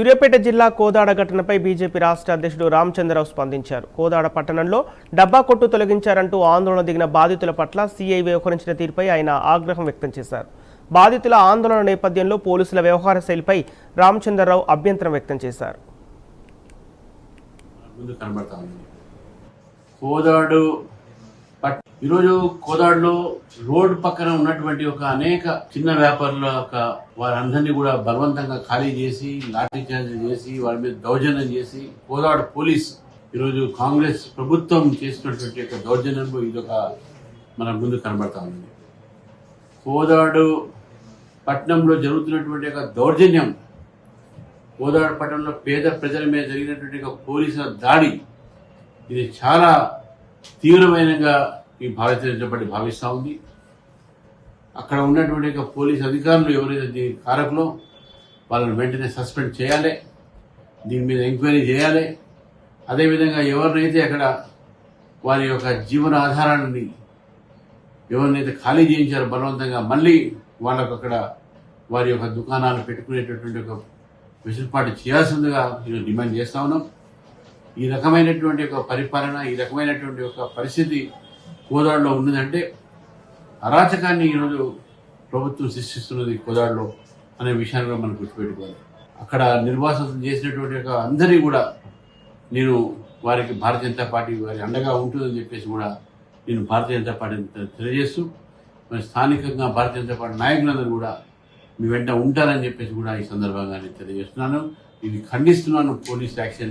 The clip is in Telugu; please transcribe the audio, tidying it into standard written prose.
సూర్యాపేట జిల్లా కోదాడ ఘటనపై బీజేపీ రాష్ట్ర అధ్యక్షుడు రామచంద్రరావు స్పందించారు. కోదాడ పట్టణంలో డబ్బా కొట్టు తొలగించారంటూ ఆందోళన దిగిన బాధితుల పట్ల సీఐ వ్యవహరించిన తీరుపై ఆయన ఆగ్రహం వ్యక్తం చేశారు. బాధితుల ఆందోళన నేపథ్యంలో పోలీసుల వ్యవహార శైలిపై రామచంద్రరావు అభ్యంతరం వ్యక్తం చేశారు. ఈరోజు కోదాడులో రోడ్ పక్కన ఉన్నటువంటి ఒక అనేక చిన్న వ్యాపారుల వారందరినీ కూడా బలవంతంగా ఖాళీ చేసి లాఠీ చార్జ్ చేసి వారి మీద దౌర్జన్యం చేసి కోదాడు పోలీస్ ఈరోజు కాంగ్రెస్ ప్రభుత్వం చేసినటువంటి ఒక దౌర్జన్యంలో ఇదొక మన ముందు కనబడతా ఉంది. కోదాడు పట్టణంలో జరుగుతున్నటువంటి ఒక దౌర్జన్యం, కోదాడు పట్టణంలో పేద ప్రజల మీద జరిగినటువంటి ఒక పోలీసుల దాడి, ఇది చాలా తీవ్రమైనగా ఈ భారతీయ జనతా పార్టీ భావిస్తూ ఉంది. అక్కడ ఉన్నటువంటి పోలీస్ అధికారులు ఎవరైతే దీని కారకులో వాళ్ళని వెంటనే సస్పెండ్ చేయాలి, దీని మీద ఎంక్వైరీ చేయాలి. అదేవిధంగా ఎవరినైతే అక్కడ వారి యొక్క జీవన ఆధారాన్ని ఎవరినైతే ఖాళీ చేయించారో బలవంతంగా మళ్ళీ వాళ్ళకు అక్కడ వారి యొక్క దుకాణాలు పెట్టుకునేటటువంటి ఒక వెసులుబాటు చేయాల్సిందిగా నేను డిమాండ్ చేస్తా ఉన్నాం. ఈ రకమైనటువంటి ఒక పరిపాలన, ఈ రకమైనటువంటి ఒక పరిస్థితి కోదాడులో ఉన్నదంటే అరాచకాన్ని ఈరోజు ప్రభుత్వం సృష్టిస్తున్నది కోదాడులో అనే విషయాన్ని కూడా మనం గుర్తుపెట్టుకోవాలి. అక్కడ నిర్వాసం చేసినటువంటి ఒక అందరినీ కూడా నేను వారికి భారతీయ జనతా పార్టీ వారి అండగా ఉంటుందని చెప్పేసి కూడా నేను భారతీయ జనతా పార్టీని తెలియజేస్తూ, మరి స్థానికంగా భారతీయ జనతా పార్టీ నాయకులందరూ కూడా మీ వెంట ఉంటారని చెప్పేసి కూడా ఈ సందర్భంగా నేను తెలియజేస్తున్నాను. ఇది ఖండిస్తున్నాను పోలీస్ యాక్షన్.